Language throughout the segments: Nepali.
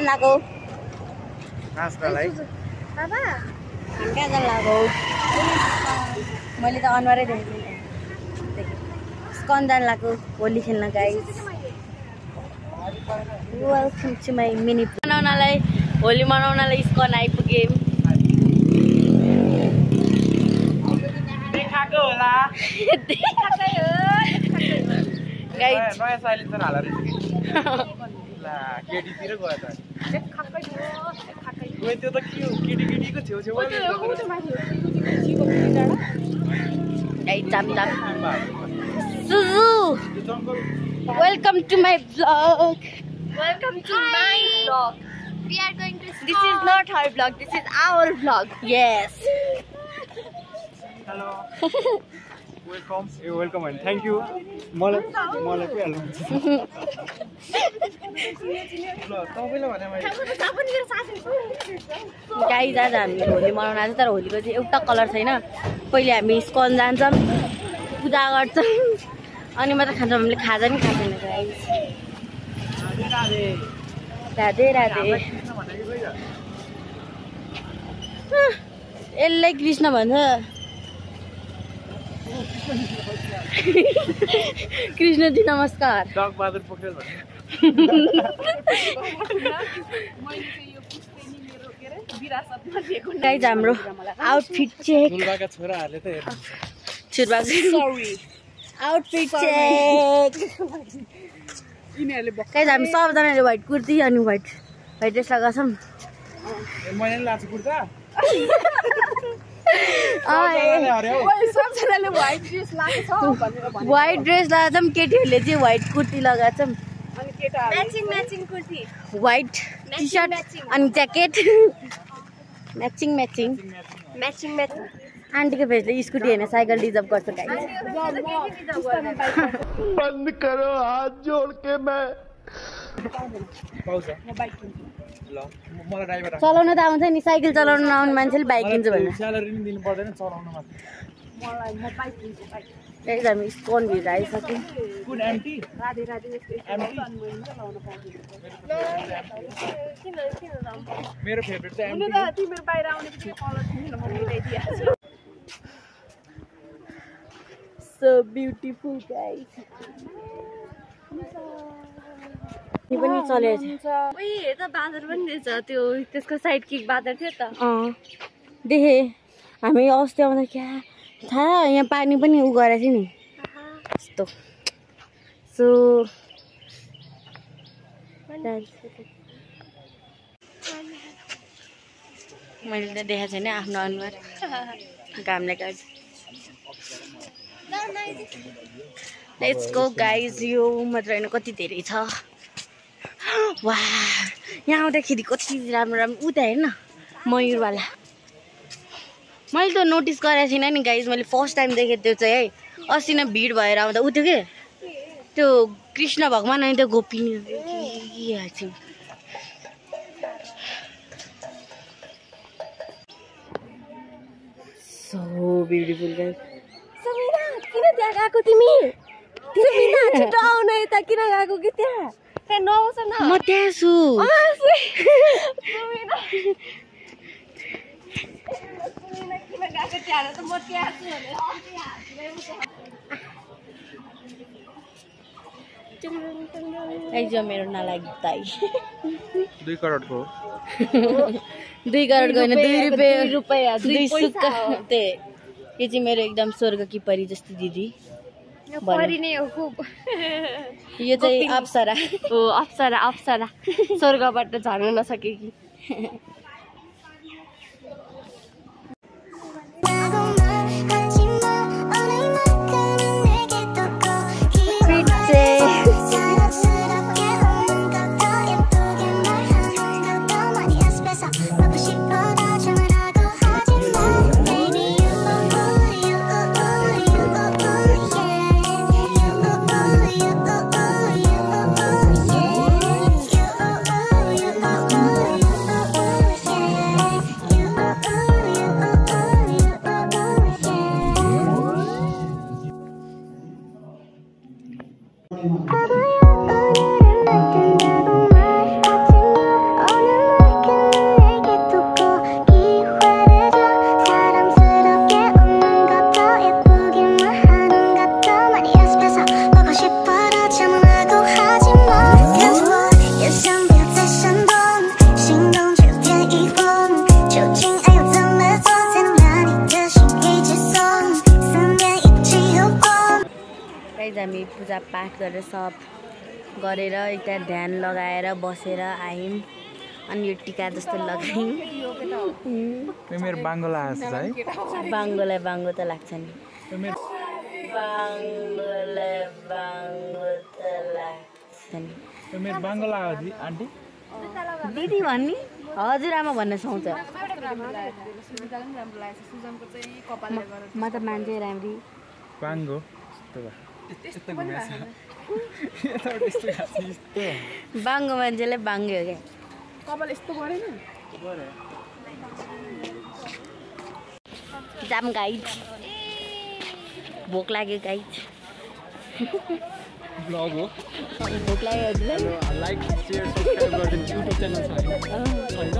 लाग्यो नाच्नलाई बाबा हामी कहाँ जान लाग्यो मैले त अनुहारै देखेँ स्कन जान लाग्यो होली खेल्न guys welcome to my mini मनाउनलाई होली मनाउनलाई स्कन आइपुगे देखाको होला देखाकै हो गाइस नयाँ साइलेन्सर हालेर ला केटीतिर गयो त ओए त्यो त के हो केटीको छेउछेउमा guys jam Suju welcome to my vlog Welcome to my vlog. We are going to start. This is not her vlog, this is our vlog. Yes. Hello welcome welcome and thank you मलाई के हाल्नु ल तपाईले भने मैले गाइस आज हामी होली मनाउन आएको तर होलीको चाहिँ एउटा कलर छैन पहिले हामी स्कन जान्छौँ पूजा गर्छौँ अनि मात्र खान्छौँ हामीले खाजा नि खाँदैन गाइस राधे राधे यसलाई कृष्ण भन्छ कृष्णजी नमस्कार डगबहादुर पोखरेल भन्ने गाइस हाम्रो आउटफिट चेक फुलबाका छोराहरूले त हेर्नु सरी आउटफिट चेक गाइस हामी सबजनाले व्हाइट कुर्ती अनि व्हाइट ड्रेस लगाएको छौँ मैले नि लाछु कुर्ता व्हाइट ड्रेस लगाएको छौँ केटीहरूले चाहिँ व्हाइट कुर्ती लगाएको छौँ Matching kurti. White T shirt अनि ज्याकेट म्याचिङ आन्टीको भेजले स्कुटी होइन साइकल रिजर्भ गर्छ गाइस बन्द करो हाथ जोड़ के मैं पाउँछ ल मलाई ड्राइभर चलाउन त आउँछ नि साइकल चलाउन नआउने मान्छेले बाइक किन्छ भनेर स्यालेरी नि दिनु पर्दैन चलाउन मात्र गाइस हामी स्कोन भित्र आइसक्यौँ कुन एमटी राधे मेरो फेभरेट चाहिँ एमटी तिम्रो बाहिर आउने बित्तिकै कलर थिएन म मिलाइदिहाल्छु so beautiful guys यो पनि चलेछ ओइ हेर त बादर पनि रहेछ त्यो त्यसको साइड किक बादर थियो त देखे हामी अस्ति आउँदा क्या थाहा यहाँ पानी पनि उ गरेको थियो नि यस्तो सो मैले त देखाएको छैन आफ्नो अनुहार घामले गर्छ लेट्स गो गाइज यो मात्र होइन कति धेरै छ वाह यहाँ आउँदाखेरि कति राम्रो राम्रो उता हेर्न मयूरवाला मैले त नोटिस गरेको थिइनँ नि गाइज मैले फर्स्ट टाइम देखेँ त्यो चाहिँ है अस्ति नै भिड भएर आउँदा उ त्यो के त्यो कृष्ण भगवान् अनि त्यो गोपिनी हाल्छौँ सो ब्युटिफुल गाइज समिना किन त्यहाँ गएको तिमी समिना छिटो आउन यता किन गएको कि त्यहाँ त्यहाँ नआउँछ न म त्यहाँ छु समिना किन गएको त्यहाँ त म त्यहाँ छु गाइज यो मेरो नलाग्यो ताई 2 करोडको 2 करोडको होइन 2 रुपियाँ 2 सुक्का त्यही यो चाहिँ मेरो एकदम स्वर्ग की परी जस्तो दिदी परी नै हो खुब यो चाहिँ अप्सरा हो अप्सरा स्वर्गबाट झर्न नसकेकी गरेर सब गरेर एउटा ध्यान लगाएर बसेर आयौँ अनि यो टिका जस्तो लगायौँ मेरो बाङ्गो लाग्छ है बाङ्गोलाई बाङ्गो त लाग्छ नि मेरो बाङ्गो लाग्यो आन्टी दिदी भन्ने हजुरआमा भन्न सुहाउँछ म त मान्छे राम्री बाङ्गो बाङ्गो मान्छेलाई बाङ्गे हो क्या जाम गाइड भोक लाग्यो गाइड ब्लग हो भोक लाग्यो हजुरलाई लाइक सेयर सब्सक्राइब गरिदिनु युट्युब च्यानल छ होइन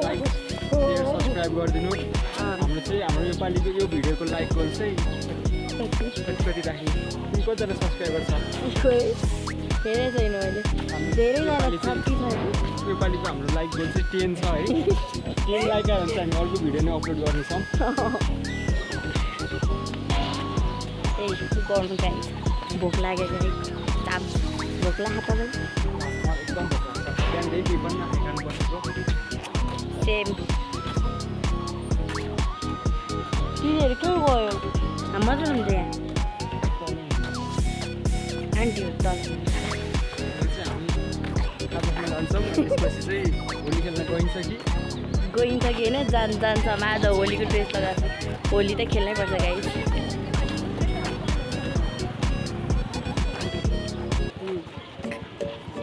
लाइक सेयर सब्सक्राइब गरिदिनु हाम्रो चाहिँ हाम्रो योपालिको यो भिडियोको लाइक गोल चाहिँ कति राख्ने तिमी कतिजना सब्सक्राइबर छ धेरै छैन मैले धेरैजना योपालिको हाम्रो लाइक गोल चाहिँ 10 छ है 10 लाइक आयो भने चाहिँ हामी अर्को भिडियो नै अपलोड गर्नेछौँ त्यही गर्नु चाहिन्छ भोक लाग्यो गाई ताप भोक लाग्यो तपाईँ एकदम भोक लाग्छ बिहानदेखि केही पनि नखाइकन बसेको सेम तिनीहरू के गयो मात्र हुन्छ यहाँ आन्टीहरू तल जान्छौँ त्यसपछि चाहिँ होली खेल्न गइन्छ कि होइन जान्छ आज होलीको ड्रेस लगाएको होली त खेल्नै पर्छ गाइस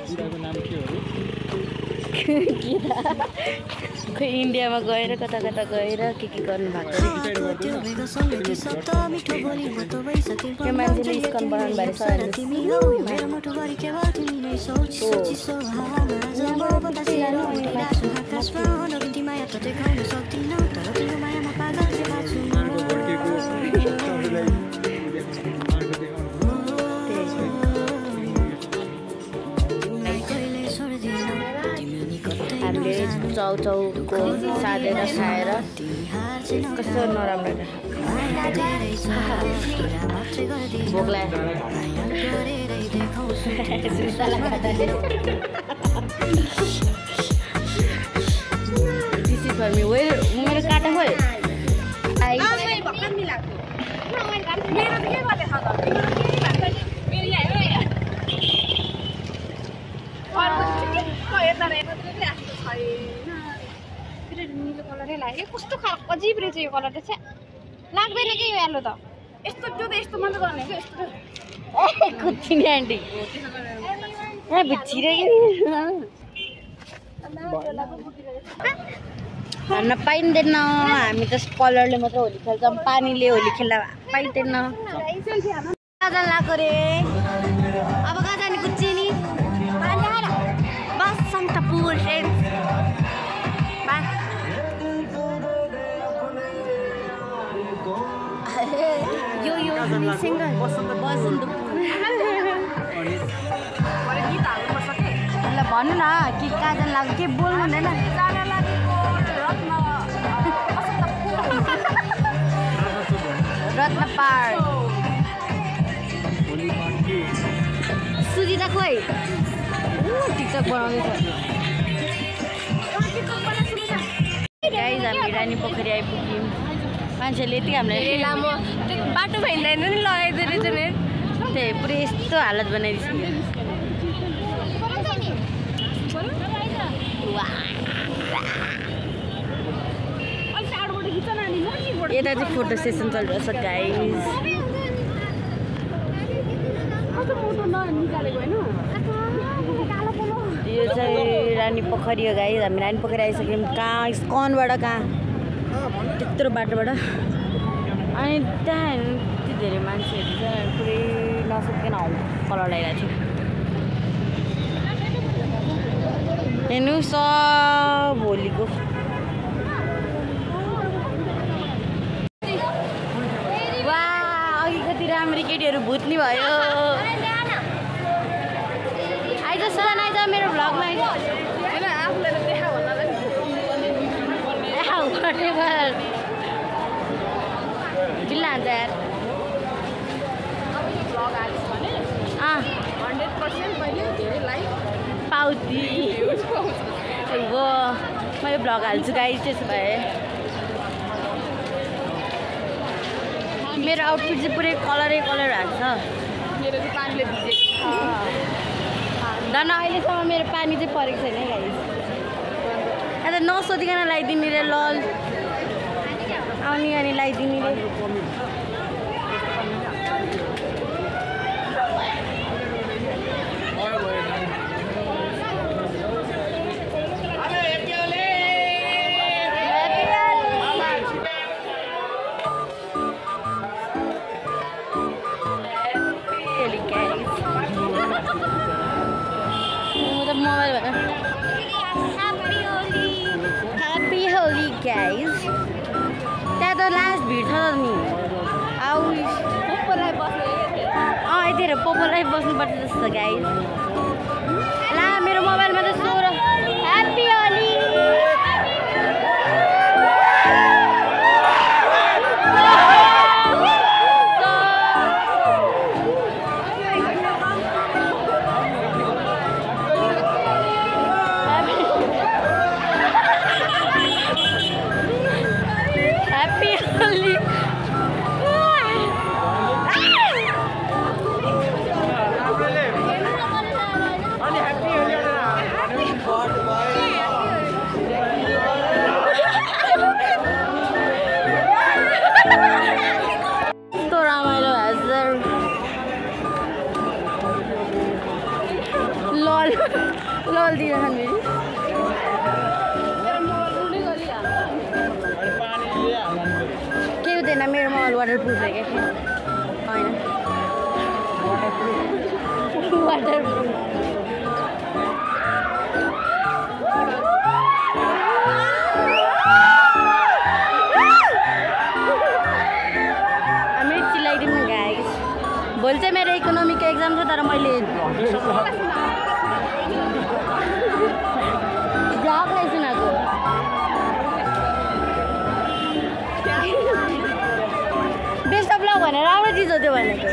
बुढाको नाम के हो खोइ इन्डियामा गएर कता कता गएर के गर्नु भएको त्यो मान्छेले स्कन बनाउनु भएको हामीले चाउचाउको साधेर खाएर कस्तो नराम्रो भोक लाग्यो मेरो काटा भयो नीलो कलरै लाग्यो कस्तो खालको अजिब रहेछ यो कलर चाहिँ लाग्दैन कि यो येलो त यस्तो त्यो त यस्तो मात्र गर्ने क्या यस्तो कुच्चिने आन्टी भन्न पाइँदैन हामी त कलरले मात्र होली खेल्छौँ पानीले होली खेल्दा पाइँदैन कहाँ लाग्यो रे अब कहाँ जाने कुच्चिनी बस सन्तपुर यो सिङ्गर ल भन्नु न कि कहाँ जानु लाग्यो के बोल्नु हुँदैन रत्न पार्क सुजिता खोइ टिकटक बनाउँदैछ गाइज हामी रानी पोखरी आइपुग्यौँ मान्छेले यति हामीलाई लामो त्यो बाटोमा हिँड्दैन नि लगाइदियो रहेछ नि त्यही पुरै यस्तो हालत बनाइदिन्छ यता चाहिँ फोटो सेसन चलिरहेछ गाइज यो चाहिँ रानी पोखरी हो गाइज हामी रानी पोखरी आइसक्यौँ कहाँ स्कनबाट कहाँ त्यत्रो बाटोबाट अनि त्यहाँ यति धेरै मान्छेहरू छ पुरै नसकेन कलर लगाइरहेको थियो हेर्नु सब होलीको वा अघि कति राम्री केटीहरू भुत्नी भयो आइज सुजान आइज मेरो भ्लगमा आइज बिल्ला हान्छ यार 100% मैले धेरै लाइक पाउती हो म यो भ्लग हाल्छु गाइस त्यसो भए मेरो आउटफिट चाहिँ पुरै कलरै कलर भएको छ मेरो चाहिँ पानीले भिजेको धन अहिलेसम्म मेरो पानी चाहिँ परेको छैन गाइस अन्त नसोधिकन लगाइदिने रे लल आउने अनि लगाइदिने रे Happy Holi guys. त्यहाँ त लास्ट भिड छ नि आउ पोपरलाई बस्ने यतिखेर पोपरलाई बस्नुपर्छ जस्तो गाइस ला मेरो मोबाइलमा त सो र ह्याप्पी होली लल दिइरहन् मेरो के हुँदैन मेरो मोबाइल वाटर प्रुफ हो क्या होइन वाटर प्रुफ हामी चिल्लाइदिउँ गाइस भोलि चाहिँ मेरो इकोनोमीको एक्जाम छ तर मैले ब्लगलाई सुनाएको बेस्ट अफ लक भनेर राम्रो चिज हो त्यो भनेको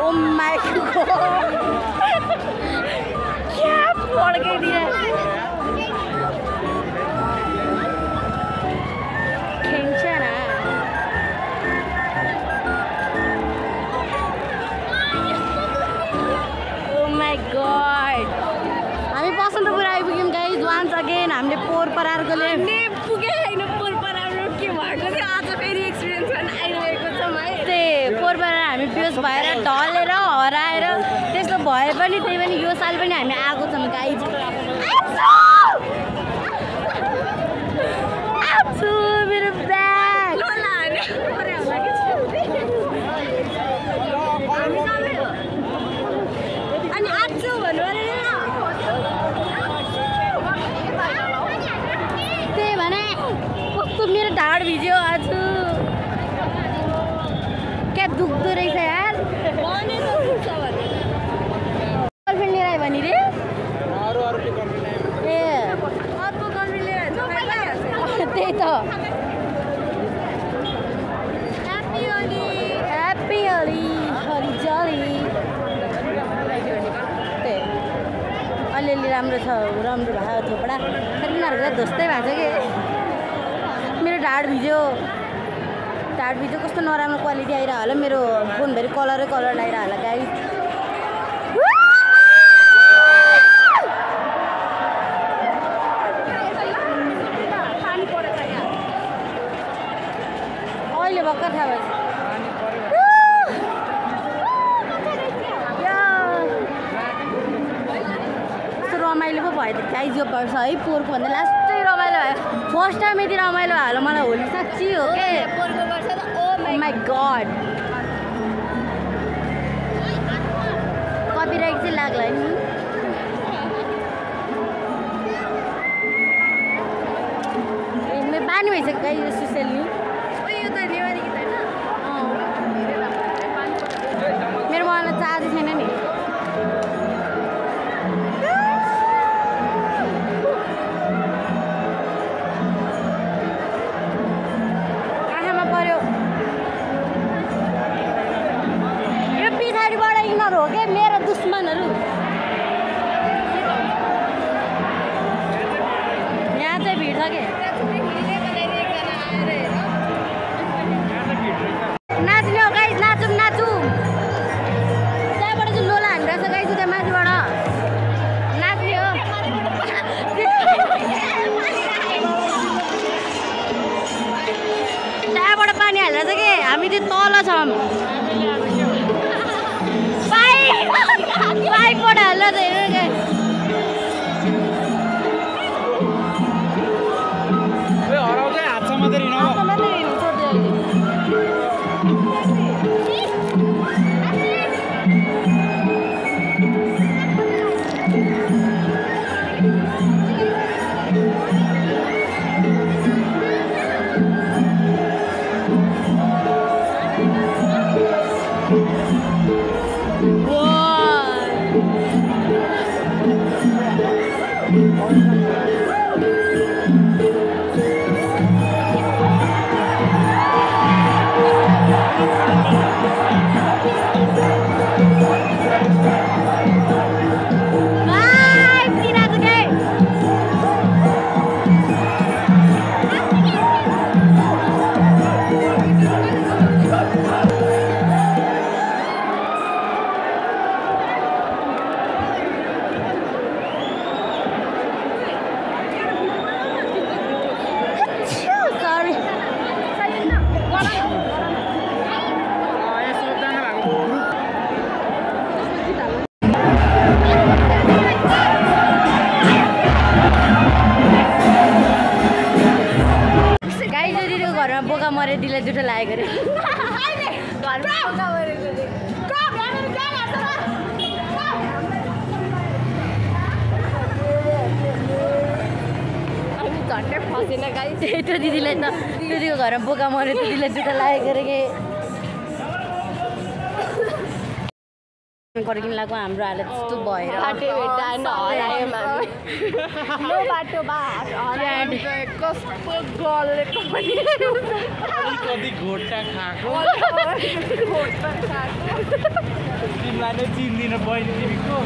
ओ माई गॉड क्या पड्काइदिए खेल्छ न ओ माई गॉड हामी बसन्तपुर आइपुग्यौँ गाइस वान्स अगेन हामीले पोहोर परारकोले पुगे होइन पोहोर पराम्रो के भएको थियो आज फेरि एक्सपिरियन्स गर्न आइरहेको छ है त्यही पोहोर परार हामी बेहोस भएर ढलेर हराएर त्यस्तो भए पनि त्यही पनि यो साल पनि हामी आएको छौँ गाइस मेरो ब्याग अनि आज भन्नु त्यही भने कस्तो मेरो ढाड भिज्यो आज क्या दुख्दो रहेछ यार गर्लफ्रेन्ड लिएर आयो भने रे ए अर्को गर्मी लिएर त्यही त ह्याप्पी होली होली जली अलिअलि राम्रो छ राम्रो भयो थोपडा फेरि उनीहरूको धोस्तै भएको छ कि मेरो ढाड भिज्यो कस्तो नराम्रो क्वालिटी आइरह होला मेरो फोनभरि कलरै कलर लगाइरह होला गाइस अहिले भर्खर थाहा भएछ कस्तो रमाइलो पो भयो त गाइस यो वर्ष है पोहोरको भन्दा लास्टै रमाइलो भयो फर्स्ट टाइम यति रमाइलो भयो होला मलाई होली साँच्ची हो के माई गॉड कपिराइट चाहिँ लाग्ला नि पानी भइसक्यो गाइस यो सुसेल नि यो त नेवारी गीत होइन मेरो मोबाइलमा चार्ज छैन नि आँखामा पर्यो दुश्मनहरू यहाँ चाहिँ भिड छ के नाच्ने हो गाइस नाचौँ नाचौँ त्यहाँबाट चाहिँ लोला हानिरहेछ गाइस त्यहाँ माथिबाट नाच्ने हो त्यहाँबाट पानी हालिरहेछ के हामी चाहिँ तल छौँ पाइपबाट हालिरहेछ हेर्नु के बोका मरे दिले जुठो लागेको अरे झट्टै फसेन गाई त्यो दिदीलाई त दिदीको घरमा बोका मरे दिदीलाई जुठो लागेको अरे के फर्किन लाग्यो हाम्रो हालत त्यस्तो भएर बाटो कस्तो गलेको पनि कति घोटा खाएको तिमीलाई नै चिन्दिन बहिनी तिमीको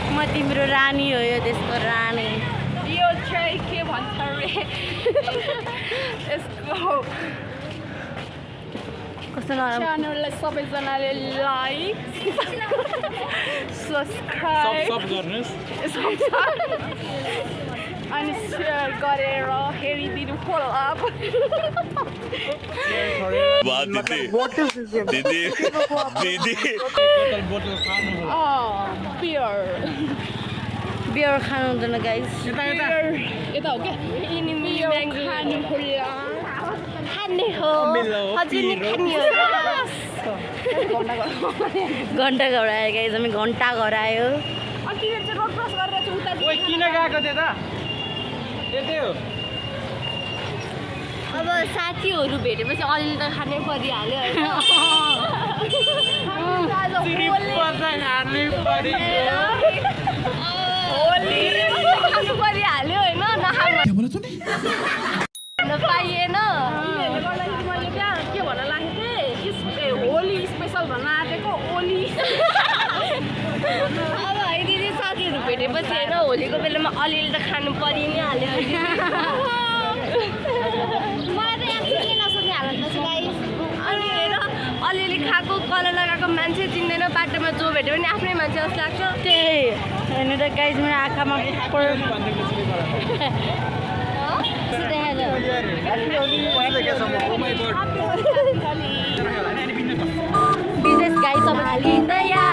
म तिम्रो रानी हो यो देशको रानी यो चाहिँ के भन्छ रे यसको कस्तो नराम्रो च्यानललाई सबैजनाले लाइक सब्सक्राइब सब गर्नुस् अनि सेयर गरेर हेरिदिनु होला बियर खानु हुँदैन गाइस यता हो क्या खानु होला खाने हो हजुर नि खाने हो घन्टा घर आयो गाइस हामी घन्टा घर आयो किन गएको त्यो त यतै हो अब साथीहरू भेटेपछि अलिअलि त खानै परिहाल्यो खानु परिहाल्यो होइन नपाइएन मैले क्या के भन्न लागेको थिएँ होली स्पेसल भन्न आँटेको ओली अब है दिदी साथीहरू भेटेपछि होइन होलीको बेलामा अलिअलि त खानु परि नै हाल्यो मलाई त यहाँ चिन्नै नसक्ने हालतमा छु गाइस अनि हेर अलिअलि खाएको कलर लगाएको मान्छे चिन्दैन बाटोमा जो भेट्यो भने आफ्नै मान्छे जस्तो लाग्छ त्यही हेर्नु त गाइस मेरो आँखामा बिजनेस गाइस सब हालिँदैया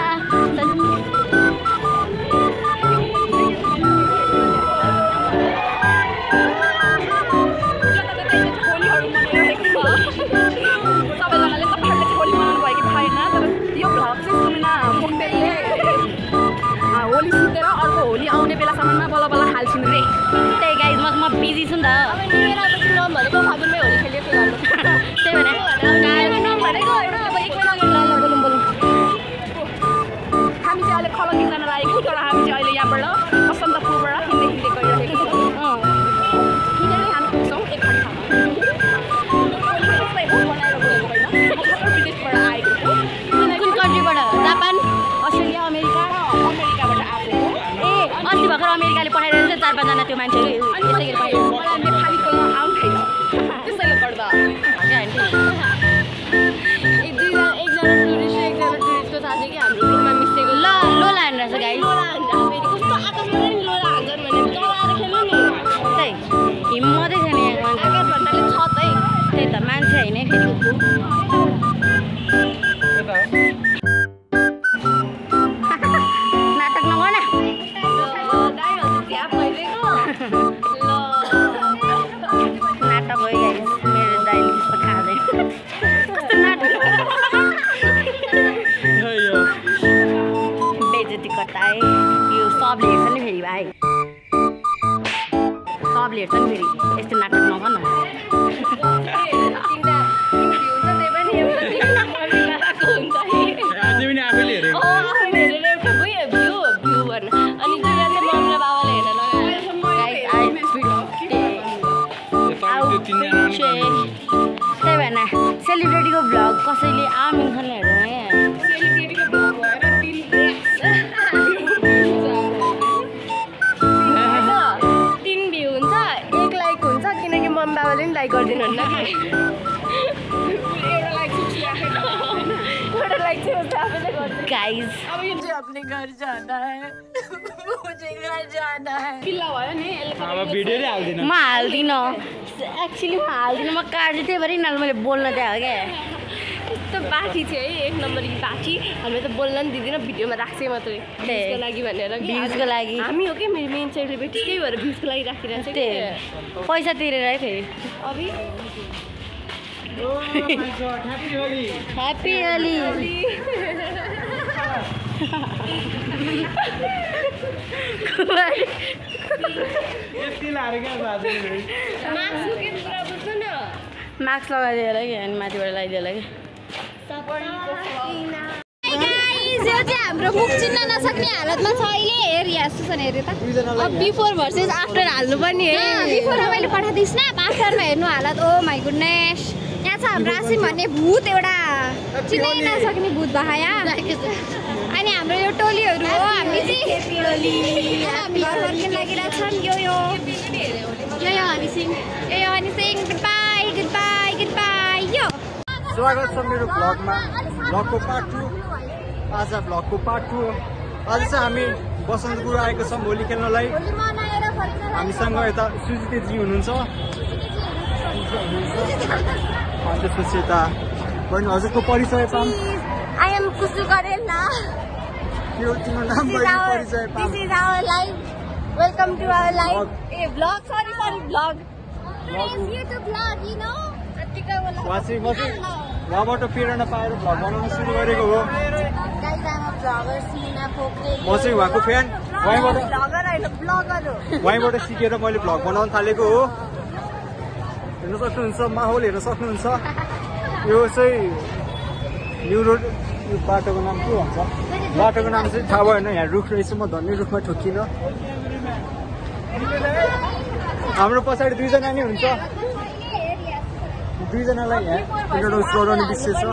सबैजनाले तपाईँहरूले चाहिँ होली मनाउनु भयो कि छैन तर यो भ्लग चाहिँ सुन्न होली सिकेर अर्को होली आउने बेलासम्ममा बल्ल बल्ल हाल्छौँ रे त्यही गाइस म बिजी छु नि त भनेको फागुनमै होली खेलेको गर्नु त्यही भनेको नभनेको होइन अब एक महिना बोलौँ बोलौँ हामी चाहिँ अहिले खलङ्गी जान लागेको तर हामी चाहिँ अहिले यहाँबाट बसन्तपुरबाट हिँड्दै गइरहेको छौँ हिँडेरै हामी पुग्छौँ एक घन्टामा बनाएर गएको होइन विदेशबाट आएको कुन कन्ट्रीबाट जापान अस्ट्रेलिया अमेरिका अमेरिकाबाट आएको हो। ए अस्ति भर्खर अमेरिकाले पठाइरहेको छ 4-5 जना त्यो मान्छेहरू यसै गरी पठाइरहेको मलाई नेपाली बोल्न आउँथेन त्यसैले गर्दा आन्टी एकजना टुरिस्टको थाहा छ कि हाम्रो ग्रुपमा मिसेको ल लोला हान्नु रहेछ गाइस लोला हान्छ फेरि कस्तो आकाशमा पनि लोला हान्छन् भने डराएर खेल्नु नि त्यही हिम्मतै छैन यहाँ आकाश भन्नाले छत है त्यही त मान्छे होइन है फेरि नाटक नगर्न नाटक हो गाइस मेरो दाइले त्यस्तो खाँदैन कस्तो नाटक बेइज्जती कता है यो सबले हेर्छ नि फेरि भाइ सबले हेर्छ नि फेरि यस्तो नाटक नगर्न आज पनि आफैले हेरेको त्यही भएन सेलिब्रेटीको भ्लग कसैले आमिन हेर्नु है बाबाले पनि लाइक गरिदिनु होला गाइस अब यो चाहिँ अपने घर जाना है मुझे घर जाना है पिल्ला भयो नि अब भिडियो नै हाल्दिन म हाल्दिनँ एक्चुअली म हाल्दिनँ म काट्दै त्यही भएर यिनीहरू मैले बोल्न दिएको क्या यस्तो बाठी थियो है 1 नम्बरकी बाठी हामीले त बोल्न नि दिँदैन भिडियोमा राख्छै मात्रै भ्युजको लागि भनेर भ्युजको लागि हामी हो कि मेरो मेन सेलिब्रेटी त्यही भएर भ्युजको लागि राखिरहेको छ त्यही पैसा तिरेर है फेरि अभि ह्याप्पी होली मास्क लगाइदिएर कि अनि माथिबाट लगाइदिएर कि यो चाहिँ हाम्रो मुख चिन्न नसक्ने हालतमा छ अहिले हेर यहाँ सुसन हेर्यो त अब बिफोर भर्सेस आफ्टर हाल्नु पनि है बिफोर मैले पठाइदिइस् न आफ्टरमा हेर्नु हालत ओ माई गुडनेस यहाँ छ हाम्रो आसिम भन्ने भूत एउटा चिन्नै नसक्ने भूत बहाया अनि हाम्रो यो टोलीहरू हो हामी चाहिँ घर फर्किन लागिरहेछौँ यो Honey Singh good by good by good by यो स्वागत छ मेरो भ्लगमा भ्लगको पार्ट 2 आज भ्लगको पार्ट 2 आज चाहिँ हामी बसन्तपुर आएको छौँ होली खेल्नलाई हामीसँग यता सुजितेजी हुनुहुन्छ अनि त्यसपछि यता बहिनी हजुरको परिचय पाऊँ I am Kusu Karela. यो तिम्रो नाम परिचय पाऊँ This is our live. Welcome to our live vlog. Sorry, vlog. Today's YouTube vlog, you know. वहाँबाट प्रेरणा पाएर भ्लग बनाउन सुरु गरेको हो Guys, I'm a vlogger. Sina Pokre. म चाहिँ उहाँको फ्यान Vlogger, vlogger. वहीँबाट सिकेर मैले भ्लग बनाउन थालेको हो हेर्न सक्नुहुन्छ माहौल हेर्न सक्नुहुन्छ यो चाहिँ न्यु रोड यो बाटोको नाम के भन्छ बाटोको नाम चाहिँ थाहा भएन यहाँ रुख रहेछ म धन्य रुखमा ठोक्किन हाम्रो पछाडि 2 जना नै हुन्छ 2 जनालाई यहाँ इन्ट्रोड्युस गराउने विषय छ